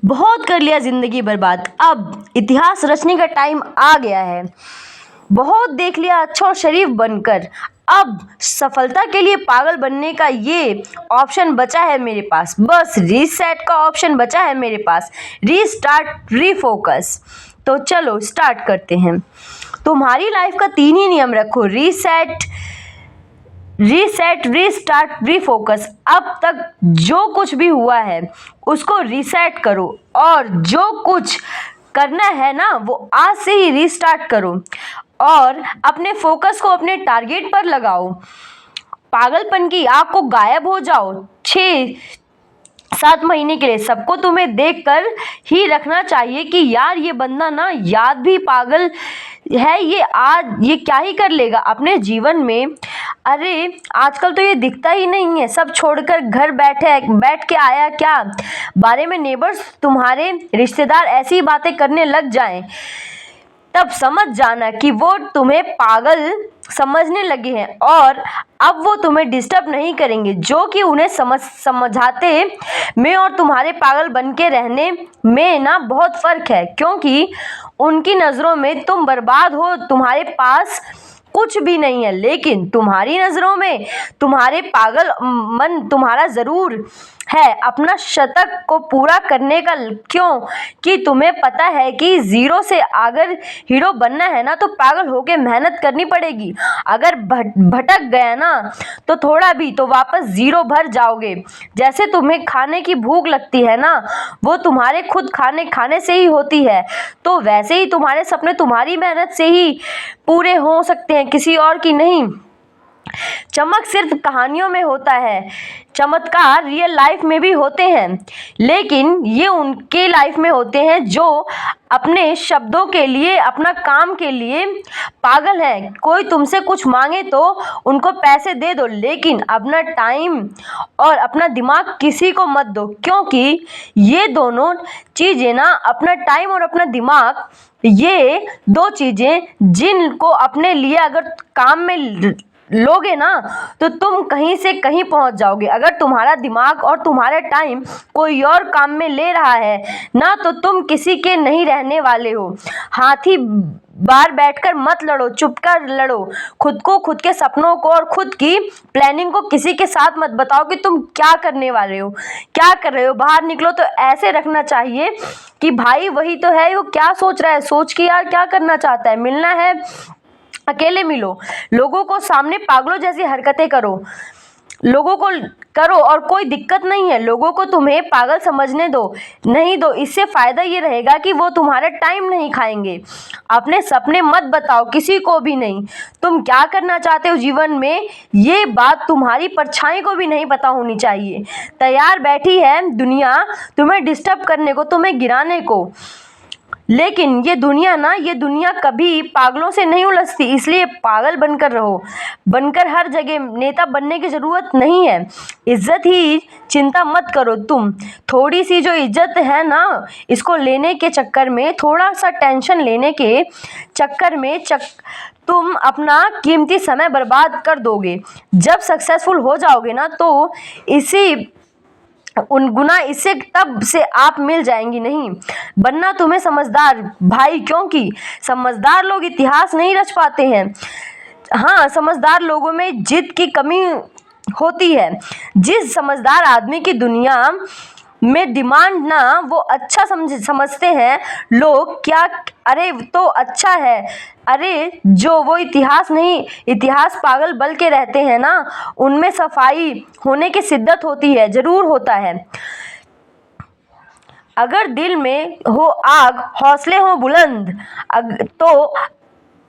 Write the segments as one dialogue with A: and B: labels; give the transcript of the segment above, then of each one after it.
A: बहुत कर लिया जिंदगी बर्बाद, अब इतिहास रचने का टाइम आ गया है। बहुत देख लिया अच्छा और शरीफ बनकर, अब सफलता के लिए पागल बनने का ये ऑप्शन बचा है मेरे पास। बस रीसेट का ऑप्शन बचा है मेरे पास, रीस्टार्ट, रीफोकस। तो चलो स्टार्ट करते हैं। तुम्हारी लाइफ का 3 ही नियम रखो, रीसेट, रीसेट, रीस्टार्ट, रीफोकस। अब तक जो कुछ भी हुआ है उसको रीसेट करो, और जो कुछ करना है ना वो आज से ही रीस्टार्ट करो, और अपने फोकस को अपने टारगेट पर लगाओ। पागलपन की आग को गायब हो जाओ। 6-7 महीने के लिए सबको तुम्हें देखकर ही रखना चाहिए कि यार ये बंदा ना याद भी पागल है, ये आज ये क्या ही कर लेगा अपने जीवन में। अरे आजकल तो ये दिखता ही नहीं है, सब छोड़कर घर बैठ के आया क्या। बारे में नेबर्स, तुम्हारे रिश्तेदार ऐसी बातें करने लग जाएं, तब समझ जाना कि वो तुम्हें पागल समझने लगे हैं, और अब वो तुम्हें डिस्टर्ब नहीं करेंगे। जो कि उन्हें समझाते में और तुम्हारे पागल बन के रहने में ना बहुत फर्क है, क्योंकि उनकी नज़रों में तुम बर्बाद हो, तुम्हारे पास कुछ भी नहीं है। लेकिन तुम्हारी नज़रों में तुम्हारे पागल मन तुम्हारा ज़रूर है अपना शतक को पूरा करने का। क्यों कि तुम्हें पता है कि जीरो से अगर हीरो बनना है ना तो पागल होके मेहनत करनी पड़ेगी। अगर भटक गया ना तो थोड़ा भी तो वापस जीरो भर जाओगे। जैसे तुम्हें खाने की भूख लगती है ना, वो तुम्हारे खुद खाने से ही होती है, तो वैसे ही तुम्हारे सपने तुम्हारी मेहनत से ही पूरे हो सकते हैं, किसी और की नहीं। चमक सिर्फ कहानियों में होता है, चमत्कार रियल लाइफ में भी होते हैं, लेकिन ये उनके लाइफ में होते हैं जो अपने शब्दों के लिए, अपना काम के लिए पागल हैं। कोई तुमसे कुछ मांगे तो उनको पैसे दे दो, लेकिन अपना टाइम और अपना दिमाग किसी को मत दो, क्योंकि ये दोनों चीज़ें ना, अपना टाइम और अपना दिमाग, ये 2 चीज़ें जिनको अपने लिए अगर काम में लोगे ना तो तुम कहीं से कहीं पहुंच जाओगे। अगर तुम्हारा दिमाग और तुम्हारा टाइम कोई और काम में ले रहा है ना तो तुम किसी के नहीं रहने वाले हो। हाथी बार बैठकर मत लड़ो, चुपकर लड़ो। खुद को, खुद के सपनों को और खुद की प्लानिंग को किसी के साथ मत बताओ कि तुम क्या करने वाले हो, क्या कर रहे हो। बाहर निकलो तो ऐसे रखना चाहिए कि भाई वही तो है, वो क्या सोच रहा है, सोच के यार क्या करना चाहता है। मिलना है अकेले मिलो, लोगों को सामने पागलों जैसी हरकतें करो, लोगों को करो और कोई दिक्कत नहीं है। लोगों को तुम्हें पागल समझने दो, नहीं दो। इससे फायदा ये रहेगा कि वो तुम्हारा टाइम नहीं खाएंगे। अपने सपने मत बताओ किसी को भी नहीं, तुम क्या करना चाहते हो जीवन में, ये बात तुम्हारी परछाई को भी नहीं पता होनी चाहिए। तैयार बैठी है दुनिया तुम्हें डिस्टर्ब करने को, तुम्हें गिराने को, लेकिन ये दुनिया कभी पागलों से नहीं उलझती। इसलिए पागल बनकर रहो, बनकर हर जगह नेता बनने की ज़रूरत नहीं है। इज्जत ही चिंता मत करो तुम। थोड़ी सी जो इज्जत है ना, इसको लेने के चक्कर में, थोड़ा सा टेंशन लेने के चक्कर में तुम अपना कीमती समय बर्बाद कर दोगे। जब सक्सेसफुल हो जाओगे ना तो इसी उन गुना इससे तब से आप मिल जाएंगी। नहीं बनना तुम्हें समझदार भाई, क्योंकि समझदार लोग इतिहास नहीं रच पाते हैं। हाँ, समझदार लोगों में जिद की कमी होती है। जिस समझदार आदमी की दुनिया में डिमांड ना, वो अच्छा समझते हैं लोग क्या, अरे तो अच्छा है। अरे जो वो इतिहास पागल बल के रहते हैं ना, उनमें सफाई होने की शिद्दत होती है, जरूर होता है। अगर दिल में हो आग, हौसले हो बुलंद, तो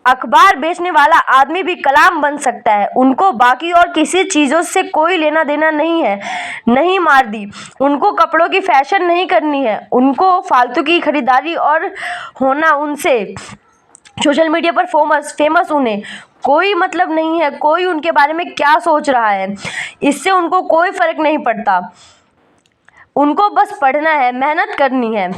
A: अखबार बेचने वाला आदमी भी कलाम बन सकता है। उनको बाकी और किसी चीज़ों से कोई लेना देना नहीं है। नहीं मार दी, उनको कपड़ों की फैशन नहीं करनी है, उनको फालतू की खरीदारी और होना, उनसे सोशल मीडिया पर फेमस उन्हें कोई मतलब नहीं है। कोई उनके बारे में क्या सोच रहा है, इससे उनको कोई फर्क नहीं पड़ता। उनको बस पढ़ना है, मेहनत करनी है,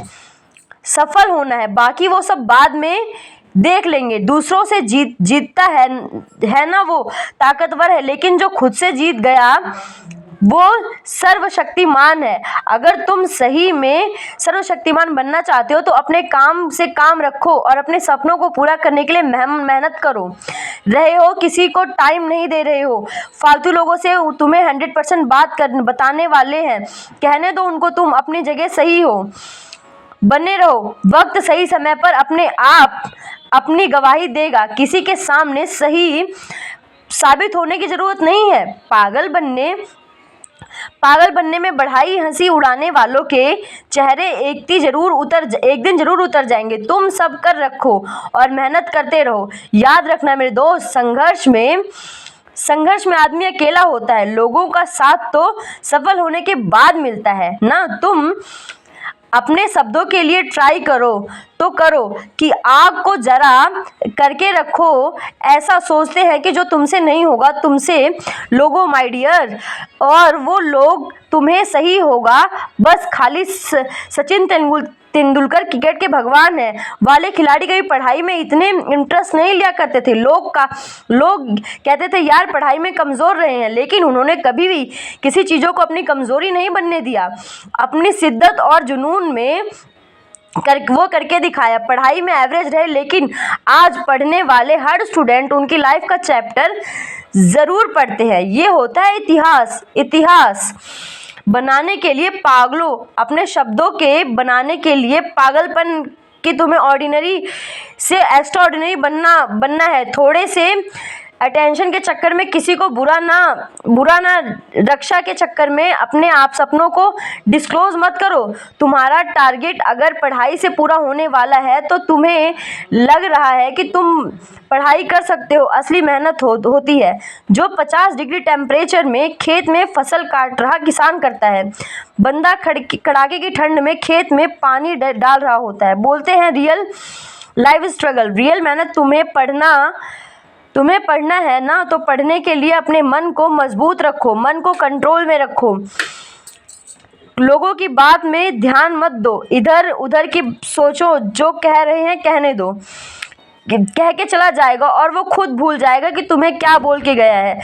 A: सफल होना है, बाकी वो सब बाद में देख लेंगे। दूसरों से जीतता है ना वो ताकतवर है, लेकिन जो खुद से जीत गया वो सर्वशक्तिमान है। अगर तुम सही में सर्वशक्तिमान बनना चाहते हो तो अपने काम से काम रखो और अपने सपनों को पूरा करने के लिए मेहनत करो रहे हो। किसी को टाइम नहीं दे रहे हो। फालतू लोगों से तुम्हें 100% बताने वाले हैं, कहने दो उनको, तुम अपनी जगह सही हो, बने रहो। वक्त सही समय पर अपने आप अपनी गवाही देगा। किसी के सामने सही साबित होने की जरूरत नहीं है। पागल बनने में बढ़ाई हंसी उड़ाने वालों के चेहरे एक दिन जरूर उतर जाएंगे। तुम सब कर रखो और मेहनत करते रहो। याद रखना मेरे दोस्त, संघर्ष में आदमी अकेला होता है। लोगों का साथ तो सफल होने के बाद मिलता है ना। तुम अपने शब्दों के लिए ट्राई करो कि आग को जरा करके रखो। ऐसा सोचते हैं कि जो तुमसे नहीं होगा तुमसे लोगों माय डियर, और वो लोग तुम्हें सही होगा। बस खाली सचिन तेंदुलकर क्रिकेट के भगवान है वाले खिलाड़ी कभी पढ़ाई में इतने इंटरेस्ट नहीं लिया करते थे। लोग कहते थे यार पढ़ाई में कमज़ोर रहे हैं, लेकिन उन्होंने कभी भी किसी चीज़ों को अपनी कमज़ोरी नहीं बनने दिया। अपनी शिद्दत और जुनून में वो करके दिखाया। पढ़ाई में एवरेज रहे, लेकिन आज पढ़ने वाले हर स्टूडेंट उनकी लाइफ का चैप्टर ज़रूर पढ़ते हैं। ये होता है इतिहास बनाने के लिए पागलों, अपने शब्दों के बनाने के लिए पागलपन कि तुम्हें ऑर्डिनरी से एक्स्ट्राऑर्डिनरी बनना है। थोड़े से अटेंशन के चक्कर में किसी को बुरा ना रक्षा के चक्कर में अपने आप सपनों को डिस्क्लोज मत करो। तुम्हारा टारगेट अगर पढ़ाई से पूरा होने वाला है तो तुम्हें लग रहा है कि तुम पढ़ाई कर सकते हो, असली मेहनत होती है जो 50 डिग्री टेम्परेचर में खेत में फसल काट रहा किसान करता है। बंदा कड़ाके की ठंड में खेत में पानी डाल रहा होता है। बोलते हैं रियल लाइफ स्ट्रगल, रियल मेहनत। तुम्हें पढ़ना है ना, तो पढ़ने के लिए अपने मन को मजबूत रखो, मन को कंट्रोल में रखो। लोगों की बात में ध्यान मत दो, इधर उधर की सोचो। जो कह रहे हैं कहने दो, कह के चला जाएगा और वो खुद भूल जाएगा कि तुम्हें क्या बोल के गया है।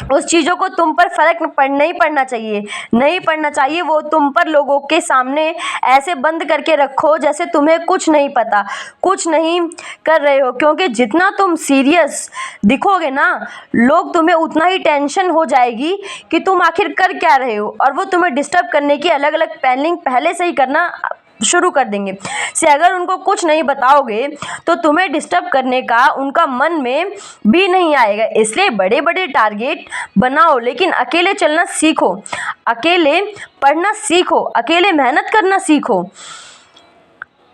A: उस चीज़ों को तुम पर फर्क नहीं पड़ना चाहिए। वो तुम पर लोगों के सामने ऐसे बंद करके रखो जैसे तुम्हें कुछ नहीं पता, कुछ नहीं कर रहे हो। क्योंकि जितना तुम सीरियस दिखोगे ना, लोग तुम्हें उतना ही टेंशन हो जाएगी कि तुम आखिर कर क्या रहे हो, और वो तुम्हें डिस्टर्ब करने की अलग अलग प्लानिंग पहले से ही करना शुरू कर देंगे। अगर उनको कुछ नहीं बताओगे तो तुम्हें डिस्टर्ब करने का उनका मन में भी नहीं आएगा। इसलिए बड़े बड़े टारगेट बनाओ, लेकिन अकेले चलना सीखो, अकेले पढ़ना सीखो, अकेले मेहनत करना सीखो।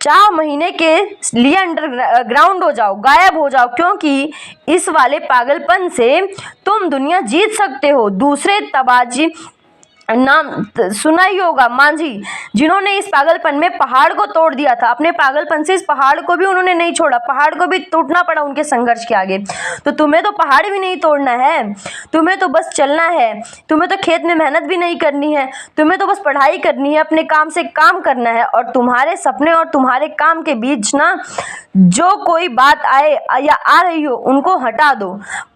A: 4 महीने के लिए अंडरग्राउंड हो जाओ, गायब हो जाओ, क्योंकि इस वाले पागलपन से तुम दुनिया जीत सकते हो। दूसरे तबाजी नाम सुना ही होगा, मांझी, जिन्होंने इस पागलपन में पहाड़ को तोड़ दिया था। अपने पागलपन से इस पहाड़ को भी उन्होंने नहीं छोड़ा, पहाड़ को भी टूटना पड़ा उनके संघर्ष के आगे। तो तुम्हें तो पहाड़ भी नहीं तोड़ना है, तुम्हें तो बस चलना है। तुम्हें तो खेत में मेहनत भी नहीं करनी है, तुम्हें तो बस पढ़ाई करनी है, अपने काम से काम करना है। और तुम्हारे सपने और तुम्हारे काम के बीच ना जो कोई बात आए या आ रही हो उनको हटा दो,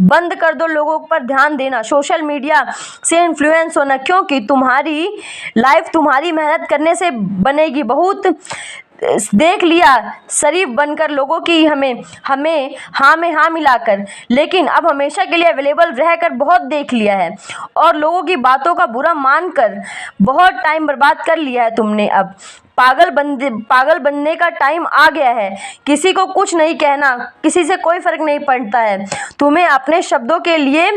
A: बंद कर दो लोगों पर ध्यान देना, सोशल मीडिया से इन्फ्लुएंस होना, क्योंकि तुम्हारी लाइफ तुम्हारी मेहनत करने से बनेगी। बहुत देख लिया शरीफ बनकर लोगों की हमें हाँ में हाँ मिलाकर, लेकिन अब हमेशा के लिए अवेलेबल रहकर बहुत देख लिया है, और लोगों की बातों का बुरा मानकर बहुत टाइम बर्बाद कर लिया है तुमने। अब पागल बनने का टाइम आ गया है। किसी को कुछ नहीं कहना, किसी से कोई फर्क नहीं पड़ता है। तुम्हें अपने शब्दों के लिए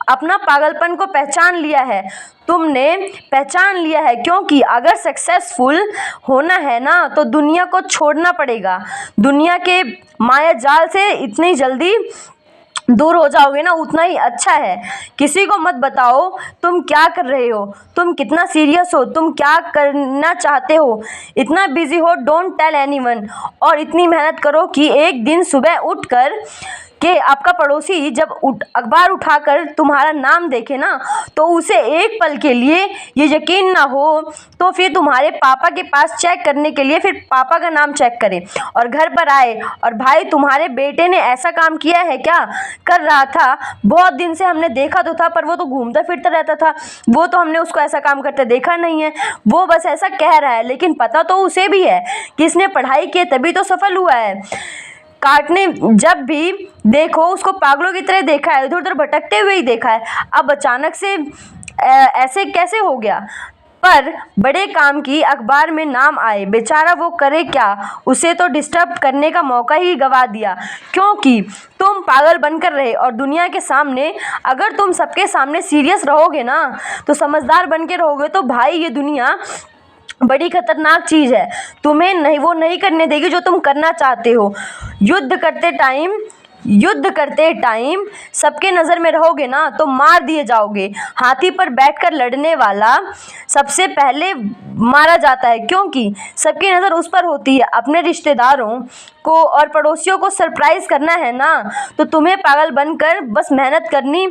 A: अपना पागलपन को पहचान लिया है, तुमने पहचान लिया है। क्योंकि अगर सक्सेसफुल होना है ना तो दुनिया को छोड़ना पड़ेगा। दुनिया के माया जाल से इतनी जल्दी दूर हो जाओगे ना उतना ही अच्छा है। किसी को मत बताओ तुम क्या कर रहे हो, तुम कितना सीरियस हो, तुम क्या करना चाहते हो, इतना बिजी हो, डोंट टेल एनीवन। और इतनी मेहनत करो कि एक दिन सुबह उठकर कि आपका पड़ोसी जब अखबार उठाकर तुम्हारा नाम देखे ना, तो उसे एक पल के लिए ये यकीन ना हो, तो फिर तुम्हारे पापा के पास चेक करने के लिए फिर पापा का नाम चेक करे और घर पर आए और भाई तुम्हारे बेटे ने ऐसा काम किया है क्या, कर रहा था, बहुत दिन से हमने देखा तो था पर वो तो घूमता फिरता रहता था, वो तो हमने उसको ऐसा काम करते देखा नहीं है, वो बस ऐसा कह रहा है, लेकिन पता तो उसे भी है कि इसने पढ़ाई की तभी तो सफल हुआ है। काटने जब भी देखो उसको पागलों की तरह देखा है, इधर उधर भटकते हुए ही देखा है, अब अचानक से ऐसे कैसे हो गया। पर बड़े काम की अखबार में नाम आए, बेचारा वो करे क्या, उसे तो डिस्टर्ब करने का मौका ही गवा दिया, क्योंकि तुम पागल बनकर रहे। और दुनिया के सामने अगर तुम सबके सामने सीरियस रहोगे ना, तो समझदार बन के रहोगे, तो भाई ये दुनिया बड़ी खतरनाक चीज़ है, तुम्हें नहीं वो नहीं करने देगी जो तुम करना चाहते हो। युद्ध करते टाइम सबके नज़र में रहोगे ना, तो मार दिए जाओगे। हाथी पर बैठकर लड़ने वाला सबसे पहले मारा जाता है, क्योंकि सबकी नज़र उस पर होती है। अपने रिश्तेदारों को और पड़ोसियों को सरप्राइज़ करना है ना, तो तुम्हें पागल बनकर बस मेहनत करनी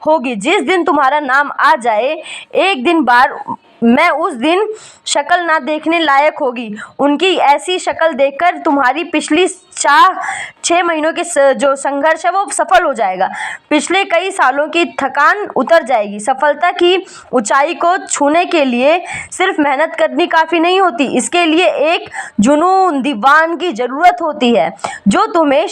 A: होगी। जिस दिन तुम्हारा नाम आ जाए, एक दिन बार मैं उस दिन शक्ल ना देखने लायक होगी। उनकी ऐसी शक्ल देखकर तुम्हारी पिछली 6 महीनों की जो संघर्ष है वो सफल हो जाएगा। पिछले कई सालों की थकान उतर जाएगी। सफलता की ऊंचाई को छूने के लिए सिर्फ मेहनत करनी काफ़ी नहीं होती, इसके लिए एक जुनून दीवान की ज़रूरत होती है, जो तुम्हें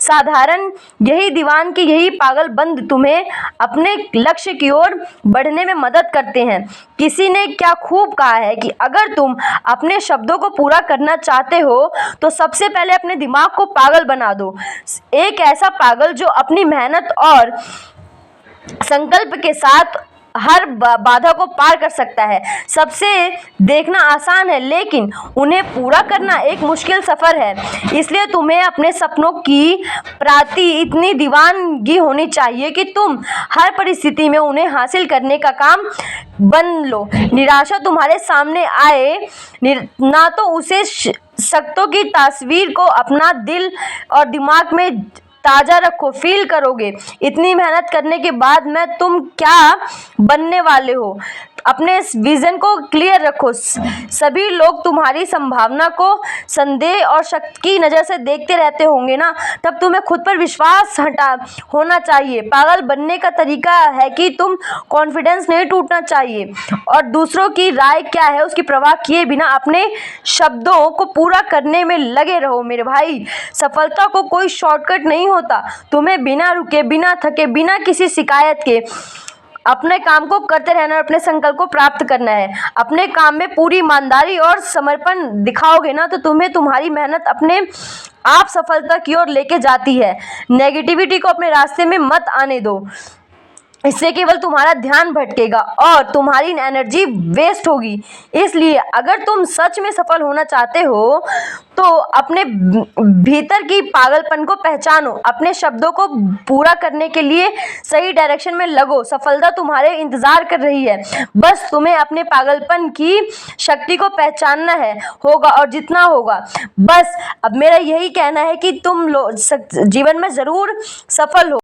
A: साधारण यही दीवान की यही पागलबंद तुम्हें अपने लक्ष्य की ओर बढ़ने में मदद करते हैं। किसी ने क्या खूब कहा है कि अगर तुम अपने शब्दों को पूरा करना चाहते हो, तो सबसे पहले अपने दिमाग को पागल बना दो। एक ऐसा पागल जो अपनी मेहनत और संकल्प के साथ हर बाधा को पार कर सकता है। सबसे देखना आसान है, लेकिन उन्हें पूरा करना एक मुश्किल सफ़र है। इसलिए तुम्हें अपने सपनों की प्रति इतनी दीवानगी होनी चाहिए कि तुम हर परिस्थिति में उन्हें हासिल करने का काम बन लो। निराशा तुम्हारे सामने आए ना, तो उसे शक्तों की तस्वीर को अपना दिल और दिमाग में ताज़ा रखो। फील करोगे इतनी मेहनत करने के बाद में तुम क्या बनने वाले हो। अपने विज़न को क्लियर रखो। सभी लोग तुम्हारी संभावना को संदेह और शक की नज़र से देखते रहते होंगे ना, तब तुम्हें खुद पर विश्वास होना चाहिए। पागल बनने का तरीका है कि तुम कॉन्फिडेंस नहीं टूटना चाहिए और दूसरों की राय क्या है उसकी परवाह किए बिना अपने शब्दों को पूरा करने में लगे रहो। मेरे भाई, सफलता को कोई शॉर्टकट नहीं होता। तुम्हें बिना रुके, बिना थके, बिना किसी शिकायत के अपने काम को करते रहना और अपने संकल्प को प्राप्त करना है। अपने काम में पूरी ईमानदारी और समर्पण दिखाओगे ना, तो तुम्हें तुम्हारी मेहनत अपने आप सफलता की ओर लेके जाती है। नेगेटिविटी को अपने रास्ते में मत आने दो, इससे केवल तुम्हारा ध्यान भटकेगा और तुम्हारी एनर्जी वेस्ट होगी। इसलिए अगर तुम सच में सफल होना चाहते हो, तो अपने भीतर की पागलपन को पहचानो, अपने शब्दों को पूरा करने के लिए सही डायरेक्शन में लगो। सफलता तुम्हारे इंतजार कर रही है, बस तुम्हें अपने पागलपन की शक्ति को पहचानना होगा और जितना होगा। बस अब मेरा यही कहना है कि तुम जीवन में ज़रूर सफल हो।